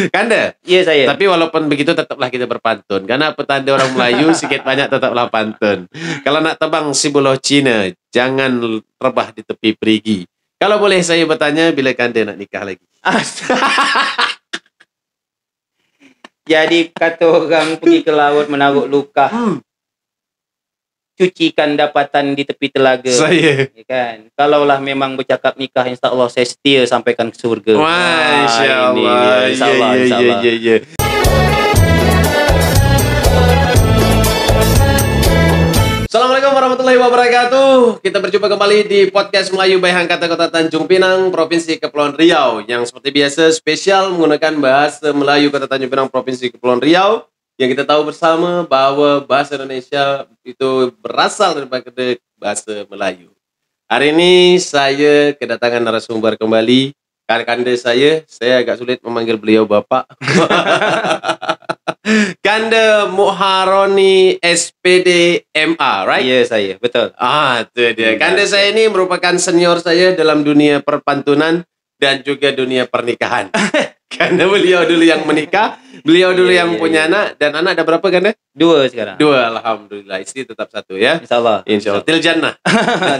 Kanda? Iya saya. Tapi walaupun begitu tetaplah kita berpantun. Karena petanda orang Melayu sikit banyak tetaplah pantun. Kalau nak tebang si buloh Cina, jangan rebah di tepi perigi. Kalau boleh saya bertanya, bila Kanda nak nikah lagi? Jadi kata orang pergi ke laut menaruh luka. Cucikan dapatan di tepi telaga. Saya. Ya kan? Kalaulah memang bercakap nikah, insya-Allah saya setia sampaikan ke surga. Masya-Allah. Insya-Allah. Ya. Assalamualaikum warahmatullahi wabarakatuh. Kita berjumpa kembali di podcast Melayu by Hangkata Kota Tanjung Pinang, Provinsi Kepulauan Riau, yang seperti biasa spesial menggunakan bahasa Melayu Kota Tanjung Pinang, Provinsi Kepulauan Riau. Yang kita tahu bersama bahwa bahasa Indonesia itu berasal daripada bahasa Melayu. Hari ini saya kedatangan narasumber kembali. Kanda saya agak sulit memanggil beliau Bapak. Kanda Muharoni SPD MA, right? Ya, saya. Betul. Itu dia. Kanda saya ini merupakan senior saya dalam dunia perpantunan dan juga dunia pernikahan. Karena beliau dulu yang menikah, beliau dulu yang punya anak, dan anak ada berapa Kanda? 2 sekarang. 2, alhamdulillah. Istri tetap 1 ya. Insyaallah. Insyaallah. Til jannah.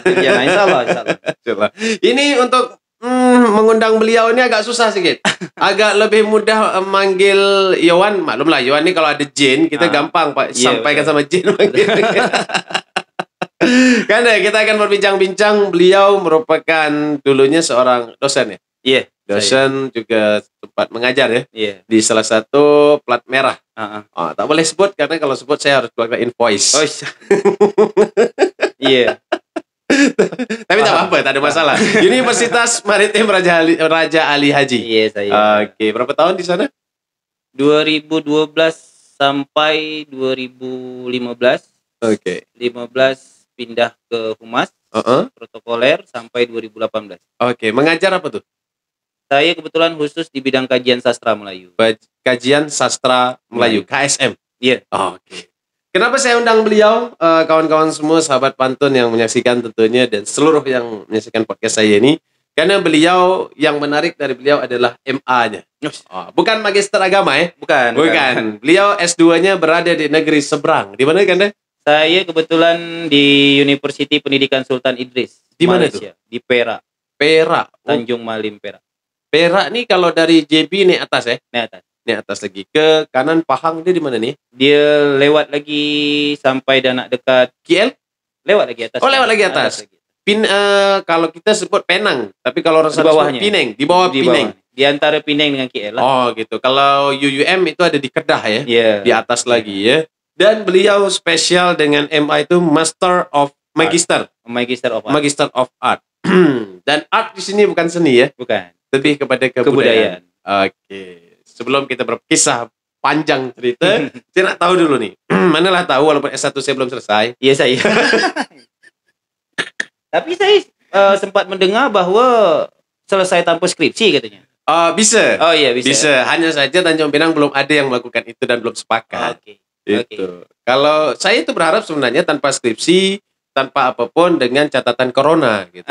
Insyaallah. Ini untuk mengundang beliau ini agak susah sedikit. Agak lebih mudah manggil Yowan. Maklumlah Yowan ini kalau ada Jin, kita gampang Pak sampaikan sama Jin. Karena kita akan berbincang-bincang. Beliau merupakan dulunya seorang dosen ya. Iya. Dosen juga sempat mengajar ya. Iya. Di salah satu plat merah. Tak boleh sebut karena kalau sebut saya harus keluarkan invoice. Iya. Tapi tak apa-apa, tak ada masalah. Universitas Maritim Raja Ali Haji. Iya, saya. Oke, berapa tahun di sana? 2012 sampai 2015. Oke. 15 pindah ke Humas, protokoler sampai 2018. Oke, mengajar apa tuh? Saya kebetulan khusus di bidang kajian sastra Melayu. Kajian sastra Melayu, KSM. Iya. Oke. Kenapa saya undang beliau, kawan-kawan semua, sahabat pantun yang menyaksikan tentunya, dan seluruh yang menyaksikan podcast saya ini, karena beliau, yang menarik dari beliau adalah MA-nya. Bukan magister agama ya? Bukan. Beliau S2-nya berada di negeri seberang. Di mana Kanda? Saya kebetulan di Universiti Pendidikan Sultan Idris. Di mana tuh? Di Perak. Perak. Tanjung Malim, Perak. Perak nih kalau dari JB nih atas ya? Nih atas lagi. Ke kanan Pahang dia di mana nih? Dia lewat lagi sampai dan nak dekat KL? Lewat lagi atas. Lewat lagi atas. Kalau kita sebut Penang, tapi kalau orang bawahnya Pineng, di bawah Pineng. Di antara Pineng dengan KL lah. Gitu. Kalau UUM itu ada di Kedah ya? Yeah. Di atas lagi ya. Dan beliau spesial dengan MA itu Magister of Art. Dan art di sini bukan seni ya? Bukan. Lebih kepada kebudayaan. Oke. Sebelum kita berkisah panjang cerita, saya nak tahu dulu nih. Manalah tahu walaupun S1 saya belum selesai. Iya saya. Tapi saya sempat mendengar bahwa selesai tanpa skripsi katanya. Bisa. Oh iya bisa. Bisa. Hanya saja Tanjung Pinang belum ada yang melakukan itu dan belum sepakat. Itu. Kalau saya itu berharap sebenarnya tanpa skripsi, tanpa apapun, dengan catatan corona gitu.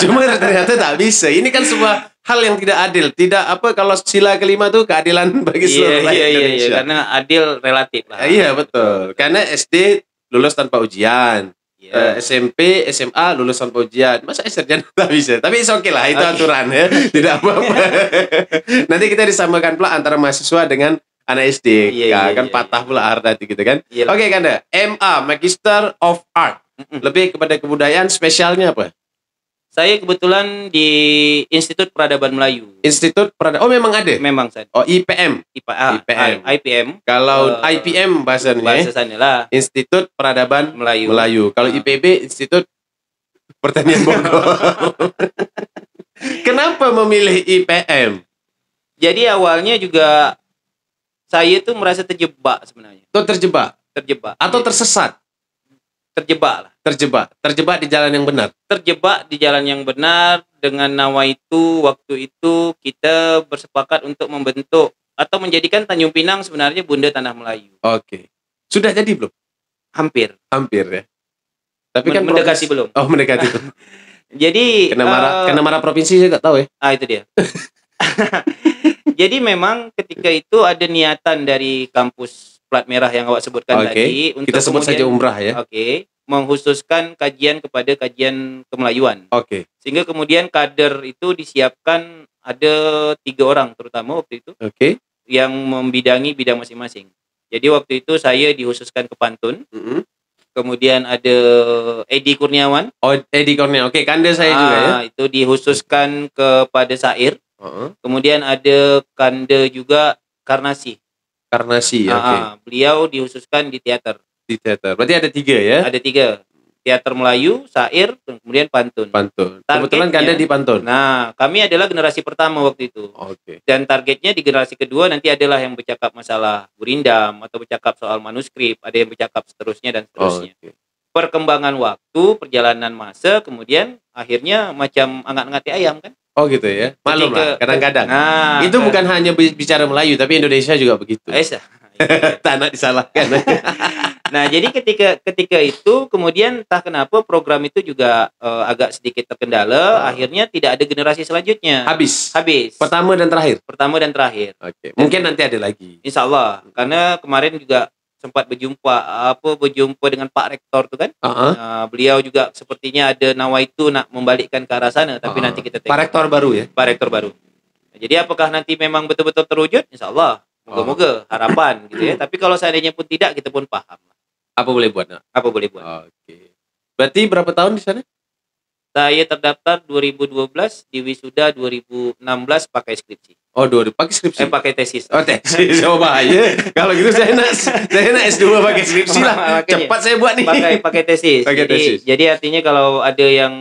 Cuma ternyata tak bisa. Ini kan sebuah hal yang tidak adil. Tidak kalau sila kelima tuh keadilan bagi seluruh rakyat Indonesia. Iya, karena adil relatif lah. Iya betul. Karena SD lulus tanpa ujian. SMP, SMA lulus tanpa ujian. Masa sarjana tak bisa? Tapi oke lah, itu aturan ya. Tidak apa-apa. Nanti kita disamakan pula antara mahasiswa dengan anak SD. Patah pula arti gitu kan. Oke Kanda, MA Magister of Art. Lebih kepada kebudayaan, spesialnya apa? Saya kebetulan di Institut Peradaban Melayu. Institut Peradaban. Memang ada? Memang saya. IPM. IPM. Kalau IPM bahasanya. Bahasa sana lah. Institut Peradaban Melayu. Kalau IPB Institut Pertanian Bogor. Kenapa memilih IPM? Jadi awalnya juga saya tuh merasa terjebak sebenarnya. Terjebak atau tersesat? Terjebak di jalan yang benar. Terjebak di jalan yang benar dengan nawa itu. Waktu itu kita bersepakat untuk membentuk atau menjadikan Tanjung Pinang sebenarnya Bunda Tanah Melayu. Oke. Sudah jadi belum? Hampir ya. Tapi kan mendekati belum. Mendekati. Jadi kena marah provinsi saya nggak tahu ya. Itu dia. Jadi memang ketika itu ada niatan dari kampus Plat Merah yang awak sebutkan Oke. tadi untuk Kita sebut saja umrah ya. Oke, mengkhususkan kajian kepada kajian kemelayuan. Oke. Sehingga kemudian kader itu disiapkan ada 3 orang terutama waktu itu Oke. yang membidangi bidang masing-masing. Jadi waktu itu saya dikhususkan ke pantun, kemudian ada Edi Kurniawan. Oh, Edi Kurnia. Oke, kanda saya juga ya. Itu dikhususkan kepada syair. Heeh. Kemudian ada kanda juga Karnasi. Karnasi, oke. Beliau dikhususkan di teater. Di teater. Berarti ada 3 ya? Ada 3. Teater Melayu, syair, kemudian pantun. Pantun. Kebetulan kanda di pantun. Nah, kami adalah generasi pertama waktu itu. Oke. Dan targetnya di generasi kedua nanti adalah yang bercakap masalah gurindam atau bercakap soal manuskrip, ada yang bercakap seterusnya dan seterusnya. Oke. Perkembangan waktu, perjalanan masa, kemudian akhirnya macam angkat-angkat ayam kan? Oh gitu ya. Maklum lah, kadang-kadang. Nah, itu bukan hanya bicara Melayu, tapi Indonesia juga begitu. Tak nak disalahkan. Nah, jadi ketika itu kemudian entah kenapa program itu juga agak sedikit terkendala, akhirnya tidak ada generasi selanjutnya. Habis. Pertama dan terakhir. Oke. Mungkin nanti ada lagi. Insya Allah. Karena kemarin juga sempat berjumpa dengan Pak Rektor tuh kan. Beliau juga sepertinya ada nawaitu nak membalikkan ke arah sana, tapi nanti kita tengok. Pak Rektor baru ya? Pak Rektor baru. Jadi apakah nanti memang betul-betul terwujud? Insya Allah. Moga-moga harapan gitu ya. Tapi kalau seandainya pun tidak, kita pun paham. Apa boleh buat? Apa boleh buat. Oke. Berarti berapa tahun di sana? Saya terdaftar 2012, di wisuda 2016 pakai skripsi. Oh, pakai skripsi? Pakai tesis. Oh, tesis. Oh, bahaya. Kalau gitu saya nak S2 pakai skripsi lah. Cepat saya buat nih. Pakai tesis. Tesis. Jadi artinya kalau ada yang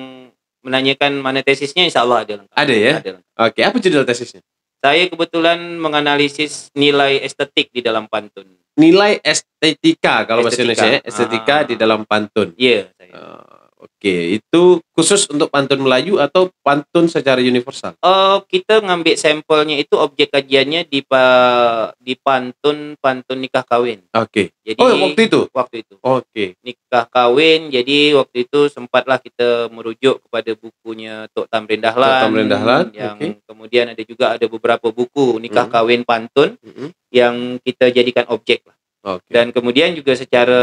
menanyakan mana tesisnya, insya Allah ada lengkap. Ada ya? Ada lengkap. Oke, apa judul tesisnya? Saya kebetulan menganalisis nilai estetik di dalam pantun. Nilai estetika kalau bahasa Indonesia ya? Estetika di dalam pantun. Iya. Oke, itu khusus untuk pantun Melayu atau pantun secara universal? Kita ngambil sampelnya itu objek kajiannya di pantun nikah kawin. Oke. Jadi waktu itu? Waktu itu. Oke. Nikah kawin, jadi waktu itu sempatlah kita merujuk kepada bukunya Tok Tamrin Dahlan. Yang kemudian ada beberapa buku nikah kawin pantun yang kita jadikan objek lah. Dan kemudian juga secara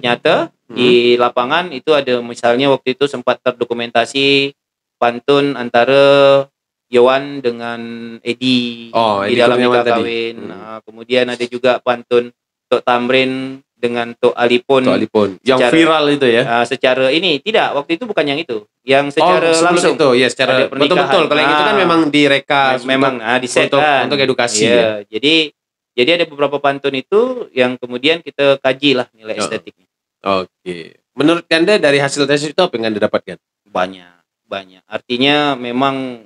nyata di lapangan itu ada misalnya waktu itu sempat terdokumentasi pantun antara Yowan dengan Edi di dalam nikah kawin. Kemudian ada juga pantun Tok Tamrin dengan Tok Alipun. Yang viral itu ya? Secara ini tidak, waktu itu bukan yang itu. Yang secara langsung itu ya, secara betul-betul. Kalau yang itu kan memang direka, memang di-set untuk edukasi. Iya, jadi ada beberapa pantun itu yang kemudian kita kaji lah nilai estetiknya. Oke. Menurut Anda dari hasil tesis itu apa yang Anda dapatkan? Banyak. Artinya memang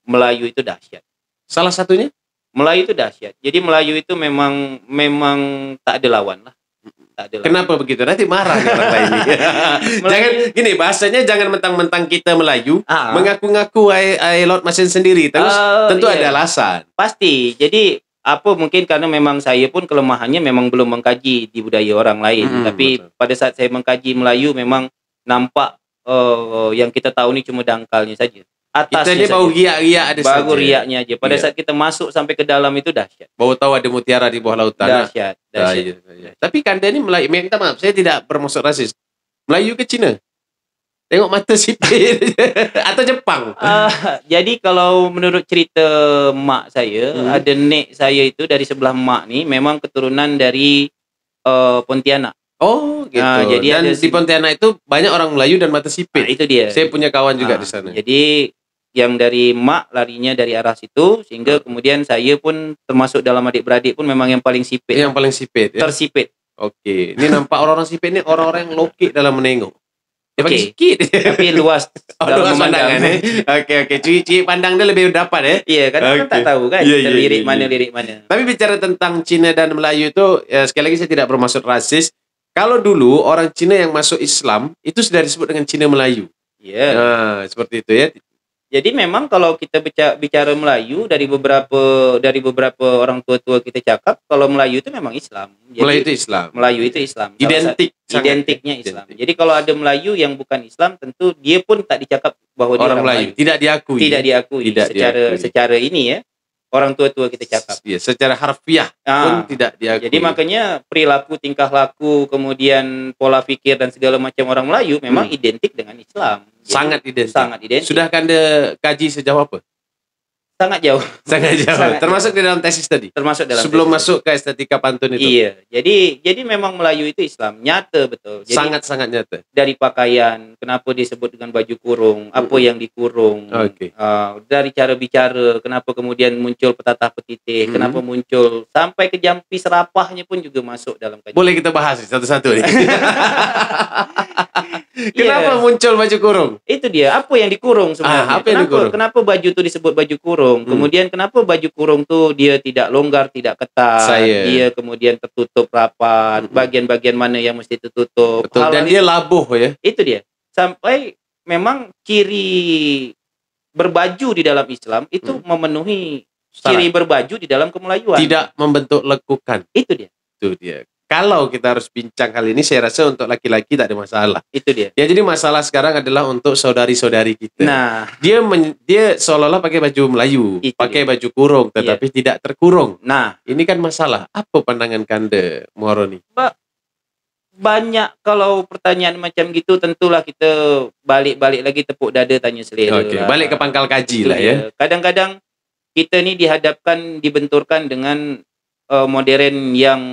Melayu itu dahsyat. Salah satunya? Melayu itu dahsyat. Jadi Melayu itu memang tak ada lawan lah. Kenapa begitu? Nanti marah nih orang lain. Jangan gini, bahasanya jangan mentang-mentang kita Melayu, mengaku-ngaku laut mesin sendiri. Terus tentu ada alasan. Pasti. Jadi mungkin karena memang saya pun kelemahannya memang belum mengkaji di budaya orang lain. Tapi pada saat saya mengkaji Melayu memang nampak yang kita tahu ini cuma dangkalnya saja. Atasnya kita ini bau riak-riak ada saja. Bau riaknya aja. Pada saat kita masuk sampai ke dalam itu dahsyat. Bau tahu ada mutiara di bawah lautan. Dahsyat. Tapi Kanda ini Melayu, minta maaf, saya tidak bermaksud rasis. Melayu ke Cina? Tengok mata sipit. Atau Jepang? Jadi kalau menurut cerita mak saya, ada nek saya itu dari sebelah mak nih memang keturunan dari Pontianak. Oh gitu. Jadi dan di Pontianak itu banyak orang Melayu dan mata sipit. Itu dia. Saya punya kawan juga di sana. Jadi yang dari mak larinya dari arah situ, sehingga kemudian saya pun termasuk dalam adik-beradik pun memang yang paling sipit. Yang paling sipit ya? Tersipit. Oke. Ini nampak orang-orang sipit ini orang-orang yang loki dalam menengok. Pakai sikit. Tapi luas dalam memandang. Oke. Cuci pandang dia lebih dapat ya. Iya, kan tak tahu kan lirik mana. Tapi bicara tentang Cina dan Melayu itu sekali lagi saya tidak bermaksud rasis. Kalau dulu orang Cina yang masuk Islam itu sudah disebut dengan Cina Melayu. Iya. Nah, seperti itu ya. Jadi memang kalau kita bicara Melayu dari beberapa orang tua-tua kita cakap kalau Melayu itu memang Islam. Jadi, Melayu itu Islam. Identiknya Islam. Jadi kalau ada Melayu yang bukan Islam tentu dia pun tak dicakap bahwa dia orang Melayu. Tidak diakui. Secara ini ya. Orang tua-tua kita cakap. Iya, secara harfiah pun tidak diakui. Jadi makanya perilaku, tingkah laku, kemudian pola pikir dan segala macam orang Melayu memang identik dengan Islam. Jadi, sangat identik. Sudah Anda kaji sejauh apa? Sangat jauh. Termasuk di dalam tesis tadi. Sebelum masuk ke estetika pantun itu. Iya. Jadi memang Melayu itu Islam, nyata betul. Jadi, sangat nyata. Dari pakaian, kenapa disebut dengan baju kurung, apa yang dikurung. Dari cara bicara, kenapa kemudian muncul petatah petitih, kenapa muncul sampai ke jampi serapahnya pun juga masuk dalam kajian. Boleh kita bahas satu-satu nih. Kenapa muncul baju kurung? Itu dia, apa yang dikurung sebenarnya? Kenapa baju itu disebut baju kurung? Kemudian kenapa baju kurung tuh dia tidak longgar, tidak ketat, dia kemudian tertutup rapat, bagian-bagian mana yang mesti tertutup. Betul. Dan dia labuh ya. Itu dia. Sampai memang ciri berbaju di dalam Islam itu memenuhi ciri berbaju di dalam kemelayuan. Tidak membentuk lekukan. Itu dia. Kalau kita harus bincang kali ini, saya rasa untuk laki-laki tak ada masalah. Itu dia. Ya, jadi masalah sekarang adalah untuk saudari-saudari kita. Nah, dia seolah-olah pakai baju Melayu, pakai baju kurung, tetapi tidak terkurung. Nah, ini kan masalah. Apa pandangan Kanda, Muharoni? Banyak kalau pertanyaan macam gitu, tentulah kita balik lagi tepuk dada tanya selera. Balik ke pangkal kaji lah ya. Kadang-kadang kita ni dibenturkan dengan modern yang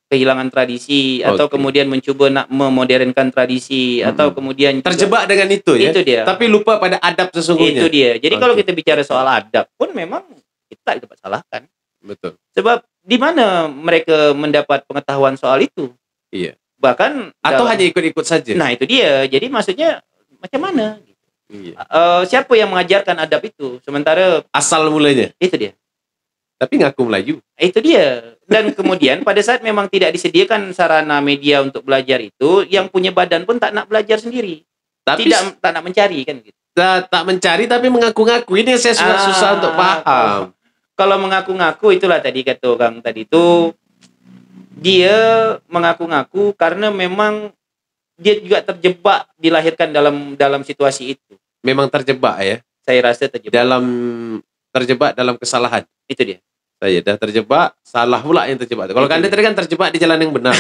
kehilangan tradisi atau kemudian mencuba nak memodernkan tradisi atau kemudian terjebak dengan itu ya. Itu dia. Tapi lupa pada adab sesungguhnya. Itu dia. Jadi kalau kita bicara soal adab pun memang kita tak dapat salahkan. Betul. Sebab di mana mereka mendapat pengetahuan soal itu? Iya. Bahkan atau hanya ikut-ikut saja. Nah, itu dia. Jadi maksudnya macam mana? Iya. Siapa yang mengajarkan adab itu? Sementara asal mulanya. Itu dia. Tapi ngaku Melayu. Itu dia. Dan kemudian pada saat memang tidak disediakan sarana media untuk belajar itu, yang punya badan pun tak nak belajar sendiri. Tapi tak nak mencari kan gitu. Tak mencari tapi mengaku-ngaku. Ini yang saya susah untuk paham. Kalau mengaku-ngaku itulah tadi kata orang tadi itu, dia mengaku-ngaku karena memang dia juga terjebak, dilahirkan dalam situasi itu. Memang terjebak ya? Saya rasa terjebak. Terjebak dalam kesalahan. Itu dia. Saya dah terjebak, salah pula yang terjebak. Kalau Kanda tadi kan terjebak di jalan yang benar.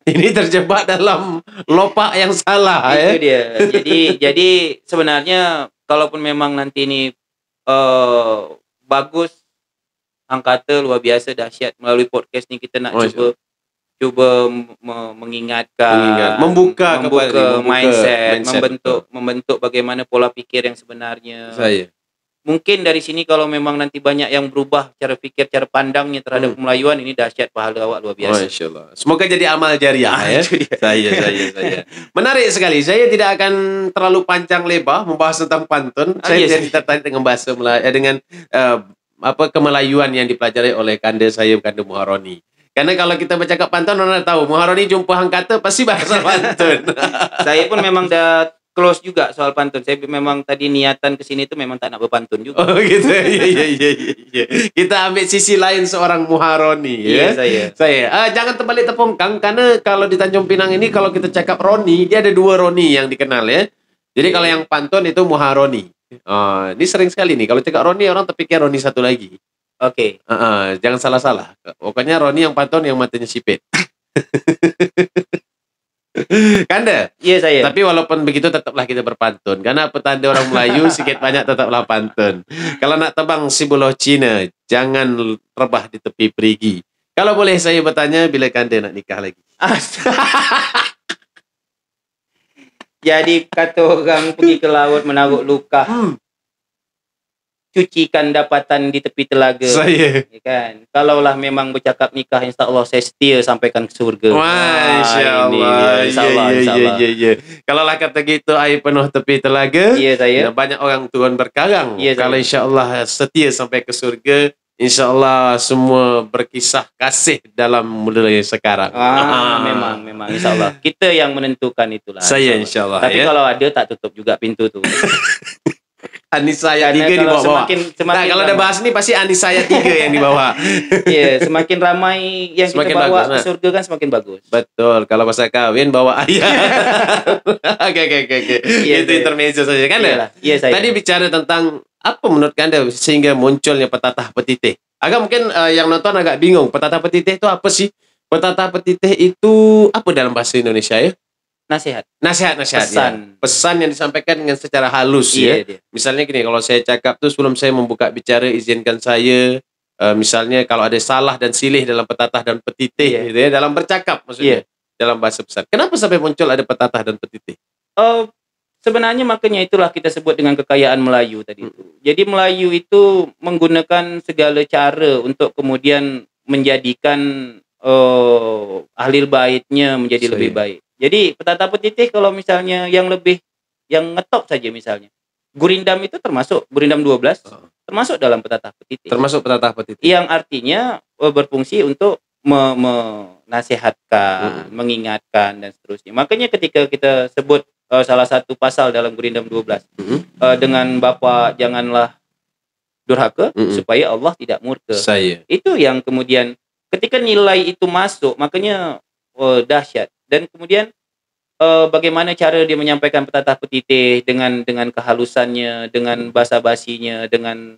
Ini terjebak dalam lopak yang salah. Itu dia. Jadi sebenarnya kalaupun memang nanti ini bagus, angkata luar biasa dahsyat, melalui podcast ni kita nak cuba mengingatkan, membuka mindset, membentuk bagaimana pola pikir yang sebenarnya. Mungkin dari sini kalau memang nanti banyak yang berubah cara fikir, cara pandangnya terhadap kemelayuan, ini dahsyat pahala awak luar biasa. Masya Allah. Semoga jadi amal jariah ya. Saya. Menarik sekali. Saya tidak akan terlalu panjang lebar membahas tentang pantun. Saya jadi tertarik dengan bahasa dengan kemelayuan yang dipelajari oleh Kanda Muharoni. Karena kalau kita bercakap pantun, orang tahu Muharoni jumpa hang kata pasti bahasa pantun. Saya pun memang dah close juga soal pantun. Saya memang tadi niatan ke sini itu memang tak nak berpantun juga. Oh gitu. Iya. Kita ambil sisi lain seorang Muharoni ya. Iya, saya. Jangan terbalik tepungkang, karena kalau di Tanjung Pinang ini kalau kita cakap Roni, dia ada 2 Roni yang dikenal ya. Jadi kalau yang pantun itu Muharoni. Ini sering sekali nih kalau cakap Roni orang terpikir Roni satu lagi. Oke. Jangan salah-salah. Pokoknya Roni yang pantun yang matanya sipit. Kanda? Iya saya. Tapi walaupun begitu tetaplah kita berpantun. Karena petanda orang Melayu sedikit banyak tetaplah pantun. Kalau nak tebang si buloh Cina, jangan rebah di tepi perigi. Kalau boleh saya bertanya, bila Kanda nak nikah lagi? Jadi kata orang pergi ke laut menaruh luka. Cucikan dapatan di tepi telaga. Saya. Ya kan? Kalaulah memang bercakap nikah, insya-Allah saya setia sampaikan ke surga. Masya-Allah. Iya. Kalaulah kata gitu air penuh tepi telaga. Iya saya. Banyak orang turun berkarang. Iya, kalau insya-Allah setia sampai ke surga, insya-Allah semua berkisah kasih dalam mulai sekarang. Memang insya-Allah. Kita yang menentukan itulah. Saya insya-Allah. Tapi kalau ada tak tutup juga pintu tu. Anissa ayat 3 di bawah. Nah, kalau ada bahas ini pasti Anissa ayat 3 yang di bawah. Iya, semakin ramai yang semakin kita bawa ke surga kan semakin bagus. Betul. Kalau masa kawin bawa ayat. Oke. Iya, itu intermezzo saja kan ya? Iya, saya. Tadi bicara tentang apa menurut Anda sehingga munculnya petatah petitih. Agak mungkin yang nonton agak bingung. Petatah petitih itu apa sih? Petatah petitih itu apa dalam bahasa Indonesia ya? Nasihat. Pesan. Ya. Pesan yang disampaikan dengan secara halus ya. Dia. Misalnya gini, kalau saya cakap tuh sebelum saya membuka bicara, izinkan saya, misalnya kalau ada salah dan silih dalam petatah dan petitih, gitu ya, dalam bercakap maksudnya, dalam bahasa pesan. Kenapa sampai muncul ada petatah dan petitih? Sebenarnya makanya itulah kita sebut dengan kekayaan Melayu tadi itu. Jadi Melayu itu menggunakan segala cara untuk kemudian menjadikan ahlil baitnya menjadi lebih baik. Jadi petatah petitih kalau misalnya yang ngetop saja misalnya. Gurindam itu termasuk Gurindam 12 termasuk dalam petatah petitih. Termasuk petatah petitih. Yang artinya berfungsi untuk menasihatkan, mengingatkan dan seterusnya. Makanya ketika kita sebut salah satu pasal dalam Gurindam 12 dengan Bapa janganlah durhaka supaya Allah tidak murka. Itu yang kemudian ketika nilai itu masuk makanya dahsyat. Dan kemudian bagaimana cara dia menyampaikan petatah petitih dengan kehalusannya, dengan basa-basinya, dengan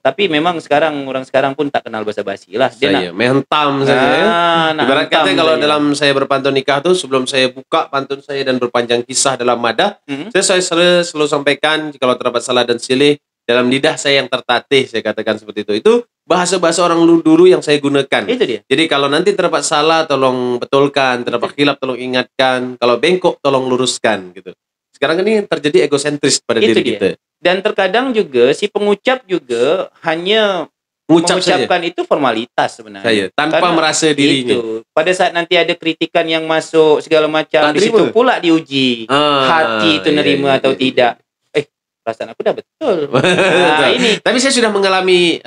tapi memang orang sekarang pun tak kenal basa-basi lah. Dia menghentam saja. Ibarat kata kalau dalam saya berpantun nikah tuh, sebelum saya buka pantun saya dan berpanjang kisah dalam madah, saya selalu sampaikan kalau terdapat salah dan silih dalam lidah saya yang tertatih, saya katakan seperti itu. Itu bahasa-bahasa orang dulu yang saya gunakan. Itu dia. Jadi kalau nanti terdapat salah, tolong betulkan. Terdapat khilaf, tolong ingatkan. Kalau bengkok, tolong luruskan. Gitu. Sekarang ini terjadi egosentris pada diri kita. Dan terkadang juga si pengucap juga hanya mengucapkan itu formalitas sebenarnya. Tanpa karena merasa dirinya. Itu. Pada saat nanti ada kritikan yang masuk segala macam, di situ pula diuji hati itu nerima atau tidak. Perasaan aku udah betul. Ini. Tapi saya sudah mengalami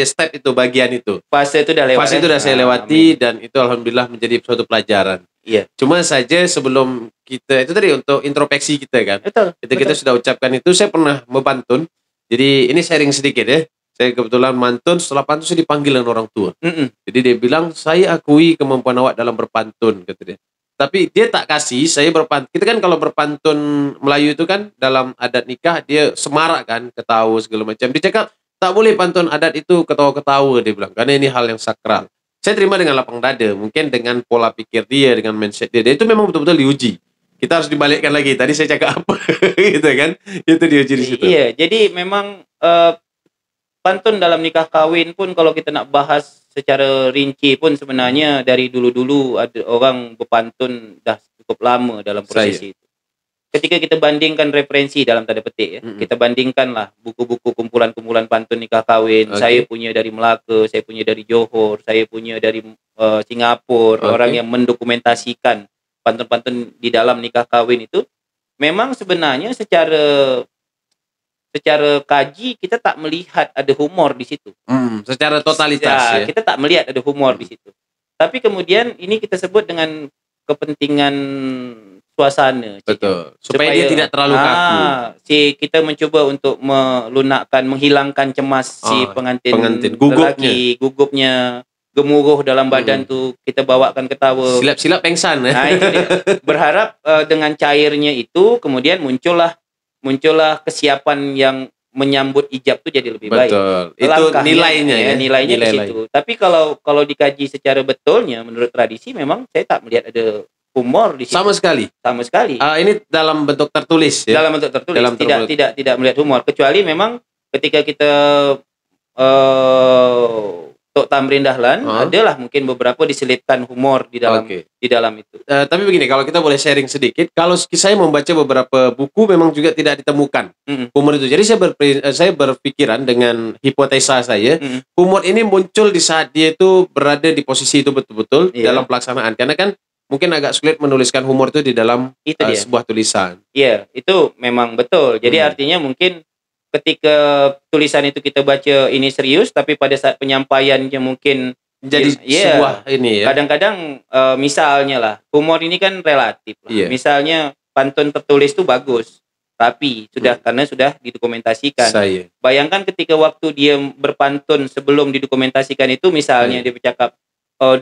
step itu, bagian itu. Fase itu udah lewat. Fase itu udah saya lewati dan itu alhamdulillah menjadi suatu pelajaran. Iya. Cuma saja sebelum kita itu tadi untuk introspeksi kita kan. Betul. Kita sudah ucapkan itu, saya pernah mempantun. Jadi ini sharing sedikit ya. Saya kebetulan mantun, setelah pantun saya dipanggil dengan orang tua. Jadi dia bilang, saya akui kemampuan awak dalam berpantun, kata dia. Tapi dia tak kasih saya berpantun. Kita kan kalau berpantun Melayu itu kan dalam adat nikah dia semarak kan, ketawa segala macam. Dia cakap tak boleh pantun adat itu ketawa-ketawa, dia bilang, karena ini hal yang sakral. Saya terima dengan lapang dada, mungkin dengan pola pikir dia, dengan mindset dia itu memang betul-betul diuji. Kita harus dibalikkan lagi. Tadi saya cakap apa, gitu kan? Itu diuji di situ. Iya, jadi memang pantun dalam nikah kawin pun kalau kita nak bahas secara rinci pun sebenarnya dari dulu-dulu ada orang berpantun dah cukup lama dalam proses itu. Ketika kita bandingkan referensi dalam tanda petik ya, kita bandingkanlah buku-buku kumpulan-kumpulan pantun nikah kawin. Saya punya dari Melaka, saya punya dari Johor, saya punya dari Singapura, orang yang mendokumentasikan pantun-pantun di dalam nikah kawin itu. Memang sebenarnya secara kaji kita tak melihat ada humor di situ. Secara totalitas ya. Kita tak melihat ada humor di situ. Tapi kemudian ini kita sebut dengan kepentingan suasana. Betul. Supaya dia tidak terlalu kaku. Kita mencoba untuk menghilangkan cemas si pengantin gugupnya, gemuruh dalam badan tu, kita bawakan ketawa. Silap-silap pengsan. Nah, itu dia. Berharap dengan cairnya itu kemudian muncullah kesiapan yang menyambut ijab tu jadi lebih baik. Betul. Itu nilainya ya. Nilainya di situ. Tapi kalau dikaji secara betulnya menurut tradisi memang saya tak melihat ada humor di situ. Sama sekali. Ini dalam bentuk tertulis ya. Dalam bentuk tertulis. Tidak melihat humor, kecuali memang ketika kita Tok Tamrin Dahlan adalah mungkin beberapa diselipkan humor di dalam itu. Tapi begini, kalau kita boleh sharing sedikit, kalau saya membaca beberapa buku memang juga tidak ditemukan humor itu. Jadi saya berpikiran dengan hipotesa saya, humor ini muncul di saat dia itu berada di posisi itu betul-betul dalam pelaksanaan. Karena kan mungkin agak sulit menuliskan humor itu di dalam sebuah tulisan. Iya, itu memang betul. Jadi artinya mungkin ketika tulisan itu kita baca ini serius, tapi pada saat penyampaiannya mungkin jadi sebuah ini ya. Kadang-kadang misalnya lah, humor ini kan relatif lah. Misalnya pantun tertulis itu bagus, rapi, karena sudah didokumentasikan. Saya. Bayangkan ketika waktu dia berpantun sebelum didokumentasikan itu, misalnya dia bercakap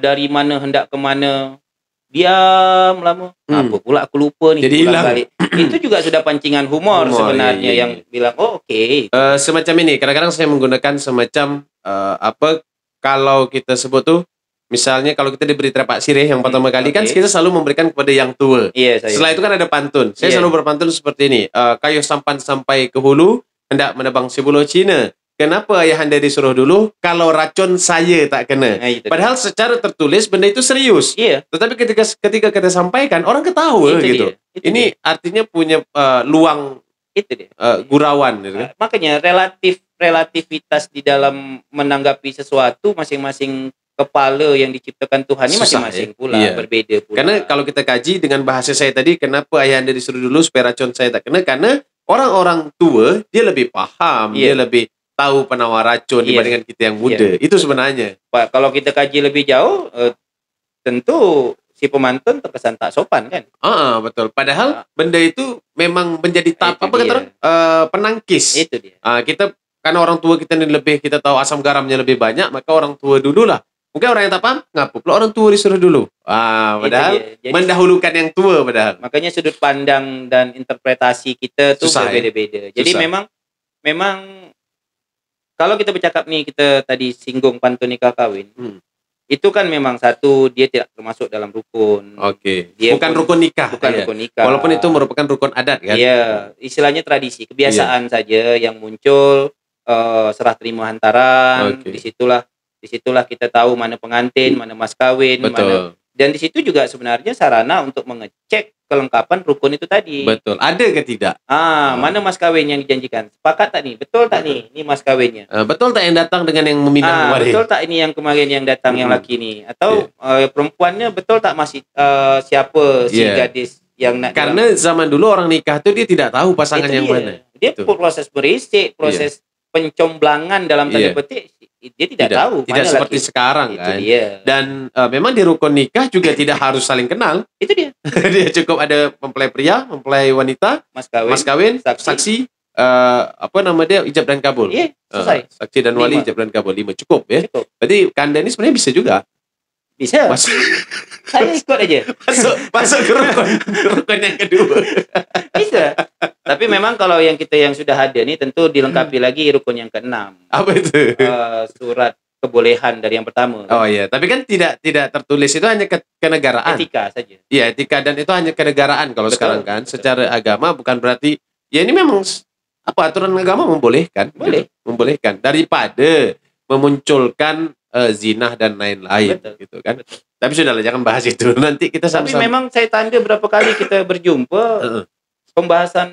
dari mana hendak ke mana, diam lama, apa pula aku lupa nih. Jadi hilang. Itu juga sudah pancingan humor sebenarnya, yang bilang okey. Semacam ini, kadang-kadang saya menggunakan semacam kalau kita sebut tuh, misalnya kalau kita diberi trepak sirih yang pertama kali kan kita selalu memberikan kepada yang tua. Setelah itu kan ada pantun. Saya selalu berpantun seperti ini. Kayu sampan sampai ke hulu, hendak menebang si bulu Cina. Kenapa ayahanda disuruh dulu kalau racun saya tak kena? Padahal secara tertulis benda itu serius. Tetapi ketika kita sampaikan, orang ketawa gitu. Ini artinya punya luang gurauan gitu kan. Makanya relativitas di dalam menanggapi sesuatu, masing-masing kepala yang diciptakan Tuhan ini masing-masing pula, berbeda pula. Karena kalau kita kaji dengan bahasa saya tadi, kenapa ayahanda disuruh dulu supaya racun saya tak kena? Karena orang-orang tua dia lebih paham, dia lebih tahu penawar racun dibandingkan kita yang muda. Itu sebenarnya. Kalau kita kaji lebih jauh, tentu si pemantun terkesan tak sopan kan? Betul. Padahal benda itu memang menjadi penangkis. Itu dia. Kita karena orang tua kita ini lebih, kita tahu asam garamnya lebih banyak, maka orang tua dululah. Mungkin orang yang tak paham, ngapa pula orang tua disuruh dulu? Padahal jadi, mendahulukan yang tua padahal. Makanya sudut pandang dan interpretasi kita tuh berbeda-beda. Jadi memang kalau kita bercakap nih, kita tadi singgung pantun nikah kawin. Itu kan memang satu, dia tidak termasuk dalam rukun. Bukan rukun nikah. Rukun nikah. Walaupun itu merupakan rukun adat kan? Iya, istilahnya tradisi, kebiasaan saja yang muncul, serah terima hantaran. Disitulah kita tahu mana pengantin, mana mas kawin, dan di situ juga sebenarnya sarana untuk mengecek kelengkapan rukun itu tadi. Betul. Ada ke tidak? Mana mas kawin yang dijanjikan? Sepakat tak nih? Betul tak nih? Ini mas kawinnya. Betul tak yang datang dengan yang meminang kemarin? Betul tak ini yang kemarin yang datang yang laki nih? Atau perempuannya betul tak masih siapa si gadis yang nak? Karena zaman dulu orang nikah tuh dia tidak tahu pasangan yang mana. Dia proses berisik, proses pencomblangan dalam tanda petik, dia tidak tahu. Tidak seperti sekarang kan. Dan memang di rukun nikah juga tidak harus saling kenal. Itu dia. Dia cukup ada mempelai pria, mempelai wanita, mas kawin, saksi, ijab dan kabul. Selesai. Saksi dan wali, ijab dan kabul, 5 cukup ya. Berarti kanda ini sebenarnya bisa juga. Bisa. Saya ikut aja. Masuk ke rukun yang kedua. Bisa. Tapi memang kalau yang kita yang sudah ada nih tentu dilengkapi lagi rukun yang ke-6. Apa itu? Surat kebolehan dari yang pertama. Tapi kan tidak tertulis, itu hanya kenegaraan. Etika saja. Iya, etika, dan itu hanya kenegaraan kalau sekarang kan. Secara agama bukan berarti ini memang aturan agama membolehkan. Membolehkan daripada memunculkan zinah dan lain-lain gitu kan. Tapi sudahlah, jangan bahas itu. Nanti kita sama-sama. Tapi memang saya tanda berapa kali kita berjumpa, pembahasan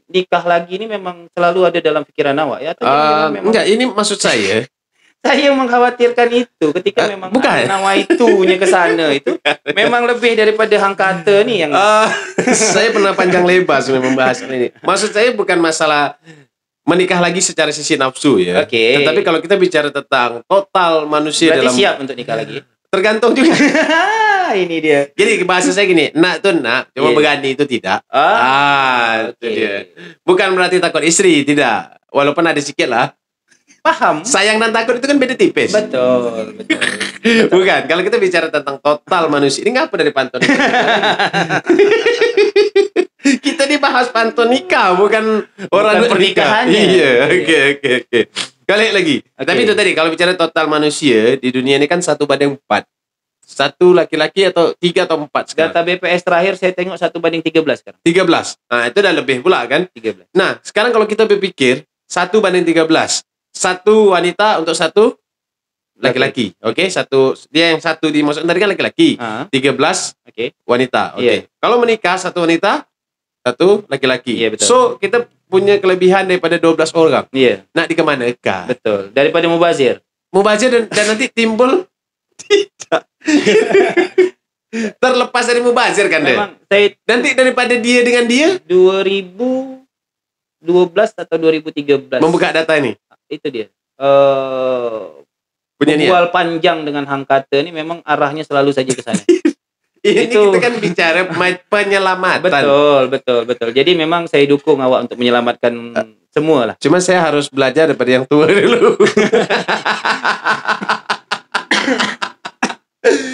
nikah lagi ini memang selalu ada dalam pikiran awak ya? Enggak, ini maksud saya. Saya mengkhawatirkan itu ketika memang nawaitunya ke sana itu memang lebih daripada hang kata nih yang saya pernah panjang lebar membahas ini. Maksud saya bukan masalah menikah lagi secara sisi nafsu ya. Tetapi kalau kita bicara tentang total manusia berarti dalam, siap untuk nikah lagi? Tergantung juga. Ini dia. Jadi bahasa saya gini, nak tuh nak, cuma berani itu tidak. Itu dia. Bukan berarti takut istri, tidak. Walaupun ada sikit lah. Paham. Sayang dan takut itu kan beda tipis. Betul. Bukan. Kalau kita bicara tentang total manusia, ini ngapa dari pantun? Kita dibahas pantun nikah, bukan orang pernikahan. Iya, oke. Kali lagi. Tapi itu tadi, kalau bicara total manusia di dunia ini kan 1:4. 1 laki-laki atau 3 atau 4 sekarang. Data BPS terakhir saya tengok 1:13 sekarang. 13. Nah, itu udah lebih pula kan? 13. Nah, sekarang kalau kita berpikir 1:13. 1 wanita untuk 1 laki-laki. Dia yang 1 dimaksud tadi kan laki-laki. 13 wanita. Kalau menikah 1 wanita, 1 laki-laki. So, kita punya kelebihan daripada 12 orang. Nak dikemanakan? Betul. Daripada mubazir dan nanti timbul tidak. Terlepas dari mubazir kan deh. Nanti daripada dia dengan dia 2012 atau 2013. Membuka data ini. Itu dia. Punya Berbual panjang dengan hang kata ini memang arahnya selalu saja ke sana. Ini kita kan bicara penyelamatan. Betul. Jadi memang saya dukung awak untuk menyelamatkan semua lah. Cuma saya harus belajar daripada yang tua dulu.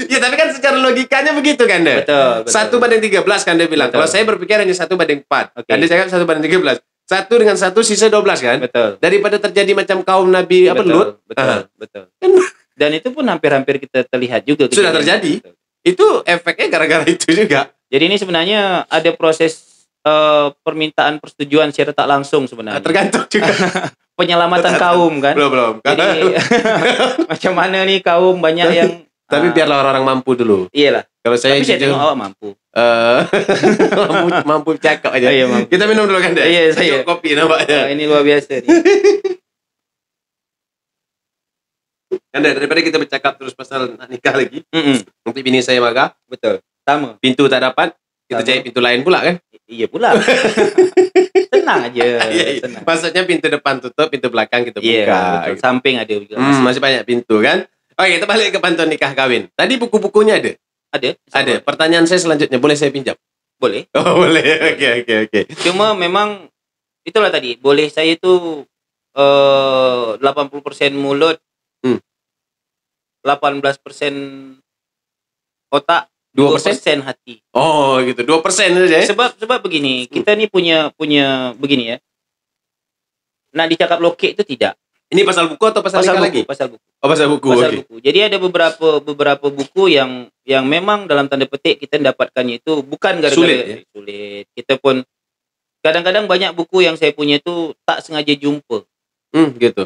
Ya tapi kan secara logikanya begitu kan deh. Betul. 1:13 kan dia bilang. Kalau saya berpikir hanya 1:4. Okay. Kan dia cakap 1:13. 1 dengan 1 sisa 12 kan? Betul. Daripada terjadi macam kaum Nabi Lut. Betul. Dan itu pun hampir-hampir kita terlihat juga. Sudah terjadi. Betul. Itu efeknya gara-gara itu juga. Jadi ini sebenarnya ada proses permintaan persetujuan secara tak langsung sebenarnya. Tergantung juga. Penyelamatan kaum kan. Belum. Jadi macam mana nih kaum banyak yang tapi biarlah orang-orang mampu dulu. Iyalah. Kalau saya tengok awak mampu. mampu cakap aja. Iya, mampu. Kita minum dulu kan deh. Iya, saya. Kopi nampaknya. Ini luar biasa nih. Kan daripada kita bercakap terus pasal nak nikah lagi. Nanti bini saya marah. Betul. Sama. Pintu tak dapat, kita cari pintu lain pula kan? Iya pula. Senang aja. Iya. Senang. Maksudnya pintu depan tutup, pintu belakang kita buka. Iya, samping ada juga. Masih banyak pintu kan? Oke, kita balik ke pantun nikah kawin. Tadi buku-bukunya ada? Ada. Pertanyaan saya selanjutnya, boleh saya pinjam? Boleh. Oh, boleh. Oke. Cuma memang itulah tadi, boleh saya itu 80% mulut, 18% otak, 2% hati. Oh, gitu. 2% saja ya? Sebab begini, kita ni punya begini ya. Nak dicakap lokek itu tidak. Ini pasal buku atau pasal nikah lagi? Pasal buku. Oh, pasal buku. Buku. Jadi ada beberapa buku yang memang dalam tanda petik kita dapatkannya itu bukan gara-gara sulit. Kita pun kadang-kadang banyak buku yang saya punya itu tak sengaja jumpa. Gitu.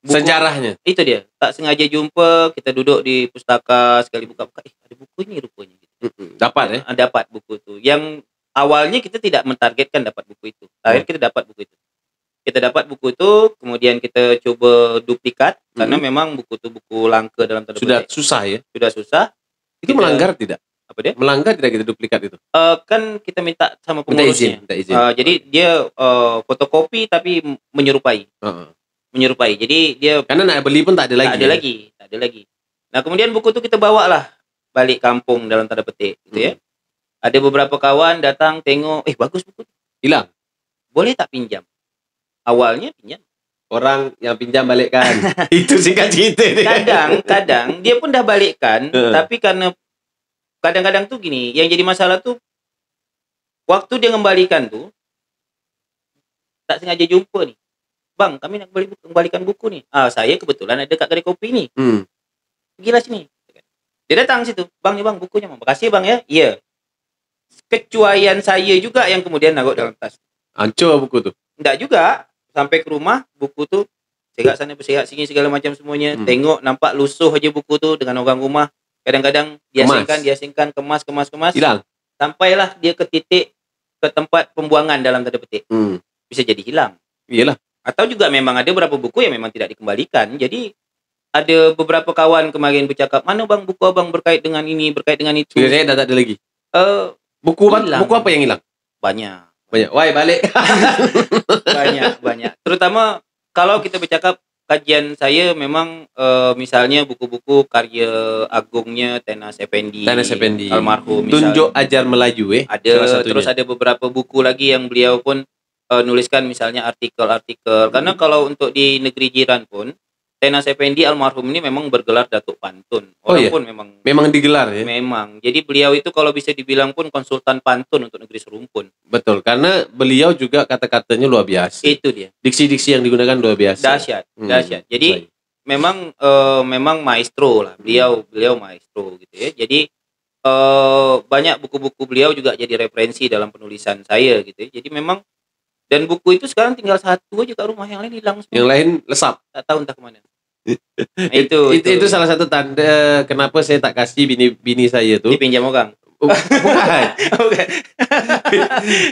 Buku, sejarahnya. Itu dia. Tak sengaja jumpa, kita duduk di pustaka sekali buka-buka, ada buku ini rupanya gitu. Dapat ya? Dapat buku itu. Yang awalnya kita tidak mentargetkan dapat buku itu. Akhirnya kita dapat buku itu. Kita dapat buku itu, kemudian kita coba duplikat karena memang buku itu buku langka dalam tanda petik. Sudah susah ya? Sudah susah. Itu melanggar tidak? Apa dia? Melanggar tidak kita duplikat itu? Kan kita minta sama pengurusnya. Minta izin. Jadi dia fotokopi tapi menyerupai. Menyerupai. Jadi dia karena nak beli pun tak ada lagi. Tak ada lagi. Nah, kemudian buku itu kita bawa lah balik kampung dalam tanda petik gitu ya. Ada beberapa kawan datang tengok, bagus buku. Hilang. Boleh tak pinjam? Awalnya pinjam. Orang yang pinjam balikkan. Itu singkat cerita dia. Kadang dia pun dah balikkan, tapi karena kadang-kadang tuh gini, yang jadi masalah tuh waktu dia ngembalikan tuh tak sengaja jumpa nih. Bang, kami nak kembalikan buku nih. Saya kebetulan ada kat kedai kopi nih. Pergilah sini. Dia datang situ. Bang, nih bang, bukunya. Makasih bang ya. Iya. Kecuaian saya juga yang kemudian naruh dalam tas. Hancur buku tuh? Enggak juga. Sampai ke rumah, buku tuh serak sana berserak sini segala macam semuanya. Tengok, nampak lusuh aja buku tuh dengan orang rumah. Kadang-kadang diasingkan, kemas. Hilang. Sampailah dia ke titik, ke tempat pembuangan dalam tanda petik. Bisa jadi hilang. Iyalah. Atau juga memang ada beberapa buku yang memang tidak dikembalikan. Jadi ada beberapa kawan kemarin bercakap, mana bang buku abang berkait dengan ini, berkait dengan itu. Biasanya tak ada lagi. Buku apa yang hilang? Banyak. Wah, balik. banyak. Terutama kalau kita bercakap kajian saya memang misalnya buku-buku karya agungnya Tenas Effendi. Almarhum. Tunjuk Ajar Melayu Ada. Terus ada beberapa buku lagi yang beliau pun nuliskan misalnya artikel-artikel. Karena kalau untuk di negeri jiran pun Tenas Effendi almarhum ini memang bergelar Datuk Pantun. Pun memang digelar ya. Memang. Jadi beliau itu kalau bisa dibilang pun konsultan pantun untuk negeri Serumpun. Betul, karena beliau juga kata-katanya luar biasa. Itu dia. Diksi-diksi yang digunakan luar biasa. Dahsyat. Jadi memang maestro lah. Beliau maestro gitu ya. Jadi banyak buku-buku beliau juga jadi referensi dalam penulisan saya gitu ya. Jadi memang dan buku itu sekarang tinggal satu aja kat rumah, yang lain hilang semua. Yang lain lesap. Tak tahu entah kemana. Itu salah satu tanda kenapa saya tak kasih bini saya tuh dipinjam orang. Bukan.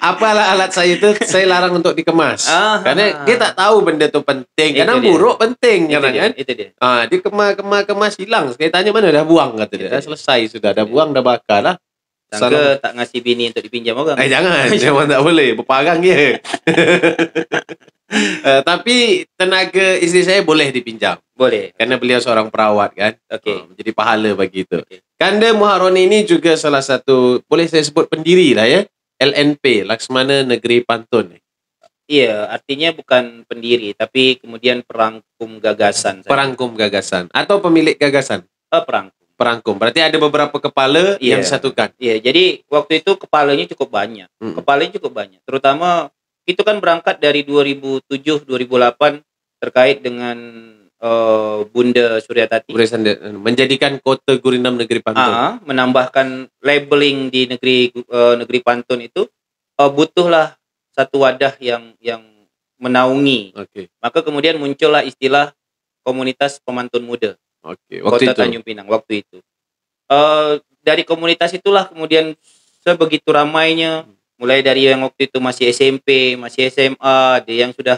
Apa alat saya itu saya larang untuk dikemas. Karena dia tak tahu benda itu penting. Kadang buruk penting kan. Itu dia. Dia kemas hilang. Saya tanya mana dah buang kata dia. Selesai sudah, dah buang dah bakar lah. Sangka tak ngasih bini untuk dipinjam orang. Jangan tak boleh. Berparang dia. Tapi tenaga istri saya boleh dipinjam. Boleh. Karena beliau seorang perawat kan. Okey. Jadi pahala bagi itu. Okay. Kanda Muharoni ini juga salah satu, boleh saya sebut pendiri lah ya, LNP, Laksmana Negeri Pantun. Iya, artinya bukan pendiri, tapi kemudian perangkum gagasan. Perangkum gagasan atau pemilik gagasan? Perangkum. Perangkum. Berarti ada beberapa kepala yang disatukan. Iya, jadi waktu itu kepalanya cukup banyak. Kepalanya cukup banyak. Terutama itu kan berangkat dari 2007-2008 terkait dengan Bunda Suryatati. Menjadikan kota Gurinam Negeri Pantun. Menambahkan labeling di negeri Pantun itu butuhlah satu wadah yang menaungi. Okay. Maka kemudian muncullah istilah komunitas pemantun muda. Okay. Kota Tanjung Pinang waktu itu. Dari komunitas itulah kemudian sebegitu ramainya, mulai dari yang waktu itu masih SMP, masih SMA, ada yang sudah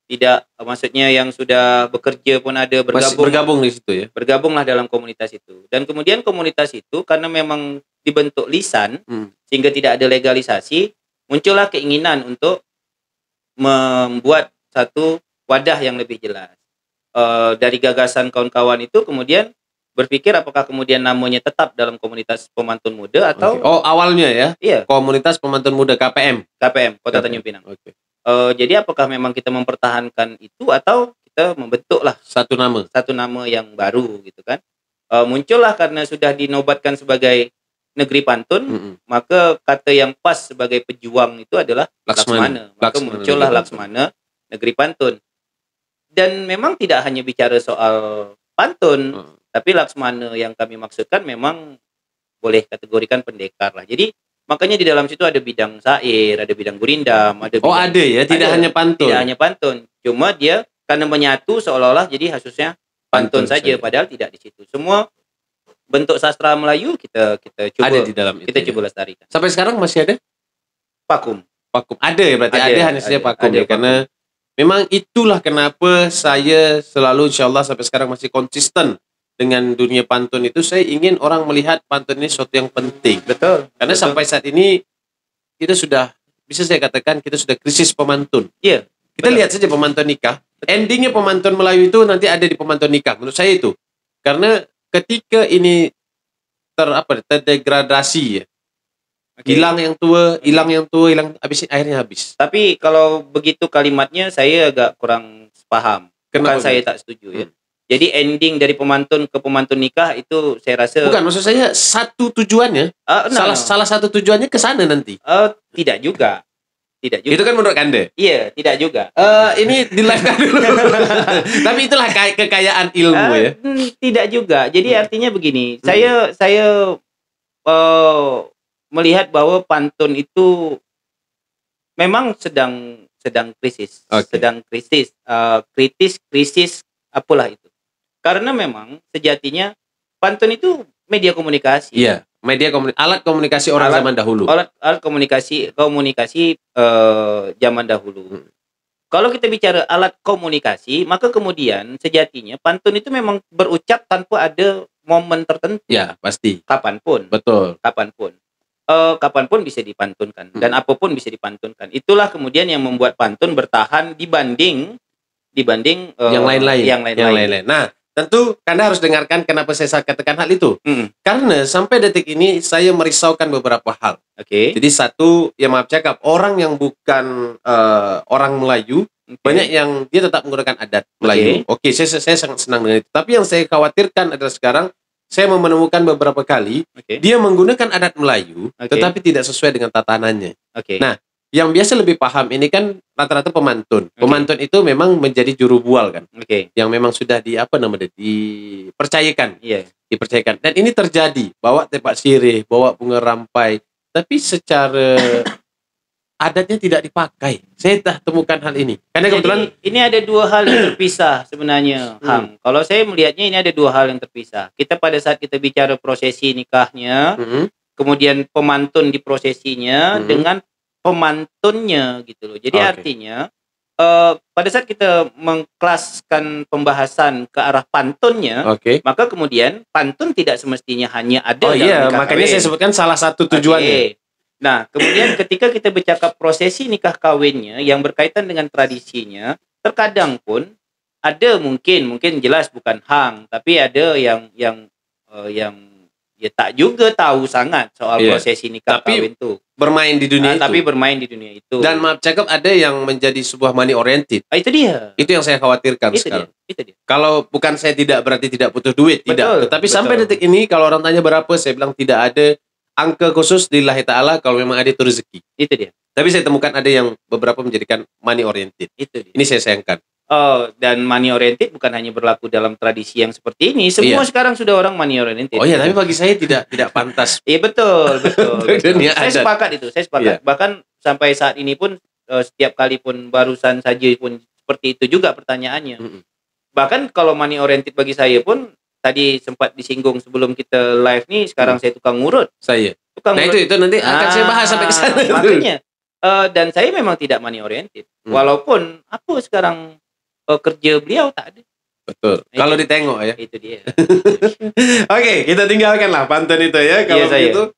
tidak, maksudnya yang sudah bekerja pun ada bergabung di situ ya. Bergabunglah dalam komunitas itu. Dan kemudian komunitas itu karena memang dibentuk lisan sehingga tidak ada legalisasi, muncullah keinginan untuk membuat satu wadah yang lebih jelas. Dari gagasan kawan-kawan itu kemudian berpikir apakah kemudian namanya tetap dalam komunitas pemantun muda atau awalnya ya. Iya. Komunitas pemantun muda KPM Kota Tanjung Pinang. Jadi apakah memang kita mempertahankan itu atau kita membentuklah satu nama yang baru gitu kan. Muncullah karena sudah dinobatkan sebagai negeri pantun, maka kata yang pas sebagai pejuang itu adalah Laksmana. Maka muncullah Laksmana Negeri Pantun. Dan memang tidak hanya bicara soal pantun, tapi Laksmana yang kami maksudkan memang boleh kategorikan pendekar lah. Jadi makanya di dalam situ ada bidang syair, ada bidang gurindam, ada bidang, ada ya, tidak hanya pantun. Tidak hanya pantun. Cuma dia karena menyatu seolah-olah jadi khususnya pantun saja, padahal tidak di situ. Semua bentuk sastra Melayu kita coba ada di dalam kita itu, coba lestarikan. Sampai sekarang masih ada? Pakum ada ya, berarti ada hanya saja pakum ya. Karena memang itulah kenapa saya selalu insyaallah sampai sekarang masih konsisten dengan dunia pantun itu. Saya ingin orang melihat pantun ini sesuatu yang penting. Betul. Karena sampai saat ini kita sudah, bisa saya katakan kita sudah krisis pemantun. Iya. Kita lihat saja pemantun nikah. Endingnya pemantun Melayu itu nanti ada di pemantun nikah. Menurut saya itu. Karena ketika ini terdegradasi ya. Hilang yang tua, habis akhirnya habis. Tapi kalau begitu kalimatnya saya agak kurang paham. Kenapa saya tak setuju ya. Jadi ending dari pemantun ke pemantun nikah itu saya rasa bukan, maksud saya satu tujuannya. Salah satu tujuannya ke sana nanti. Tidak juga. Itu kan menurut Anda? Iya, tidak juga. Ini di live dulu. Tapi itulah kekayaan ilmu ya. Tidak juga. Jadi artinya begini, saya melihat bahwa pantun itu memang sedang krisis, krisis apalah itu. Karena memang sejatinya pantun itu media komunikasi. Iya, alat komunikasi orang zaman dahulu. Alat komunikasi zaman dahulu. Kalau kita bicara alat komunikasi, maka kemudian sejatinya pantun itu memang berucap tanpa ada momen tertentu. Ya, pasti. Kapanpun. Betul. Kapanpun bisa dipantunkan dan apapun bisa dipantunkan. Itulah kemudian yang membuat pantun bertahan dibanding yang lain-lain. Nah, tentu Anda harus dengarkan kenapa saya katakan hal itu. Karena sampai detik ini saya merisaukan beberapa hal. Oke. Jadi satu, ya maaf cakap, orang yang bukan orang Melayu, banyak yang dia tetap menggunakan adat Melayu. Oke, saya sangat senang dengan itu. Tapi yang saya khawatirkan adalah sekarang saya menemukan beberapa kali dia menggunakan adat Melayu, tetapi tidak sesuai dengan tatanannya. Nah, yang biasa lebih paham ini kan rata-rata pemantun. Pemantun itu memang menjadi juru bual kan. Yang memang sudah dipercayakan. Dipercayakan. Dan ini terjadi, bawa tepak sirih, bawa bunga rampai, tapi secara adatnya tidak dipakai. Saya tak temukan hal ini. Karena kebetulan ini ada dua hal yang terpisah sebenarnya, Hang. Kalau saya melihatnya ini ada dua hal yang terpisah. Kita pada saat kita bicara prosesi nikahnya, kemudian pemantun di prosesinya dengan pemantunnya gitu loh. Jadi artinya pada saat kita mengkelaskan pembahasan ke arah pantunnya, maka kemudian pantun tidak semestinya hanya ada dalam nikah makanya saya sebutkan salah satu tujuannya. Nah, kemudian ketika kita bercakap prosesi nikah kawinnya yang berkaitan dengan tradisinya, terkadang pun ada mungkin jelas bukan hang, tapi ada yang ya tak juga tahu sangat soal prosesi nikah kawin itu. Bermain di dunia itu. Tapi bermain di dunia itu. Dan maaf cakap ada yang menjadi sebuah money oriented. Itu dia. Itu yang saya khawatirkan sekarang. Itu dia. Kalau bukan saya tidak berarti tidak butuh duit, tidak. Tetapi sampai detik ini kalau orang tanya berapa, saya bilang tidak ada angka khusus lillahi ta'ala kalau memang ada itu rezeki. Itu dia. Tapi saya temukan ada yang beberapa menjadikan money oriented. Itu dia. Ini saya sayangkan. Oh, dan money oriented bukan hanya berlaku dalam tradisi yang seperti ini. Semua sekarang sudah orang money oriented. Oh iya, tapi bagi saya tidak pantas. Iya betul. Saya adat. sepakat itu, saya sepakat. Bahkan sampai saat ini pun setiap kali pun barusan saja pun seperti itu juga pertanyaannya. Bahkan kalau money oriented bagi saya pun tadi sempat disinggung sebelum kita live nih, sekarang saya tukang ngurut. Tukang ngurut. Itu nanti akan saya bahas sampai ke sana. Makanya dan saya memang tidak money oriented. Walaupun apa sekarang kerja beliau tak ada. Betul. Kalau ditengok ya. Itu dia. Oke, kita tinggalkanlah pantun itu ya. Kalau begitu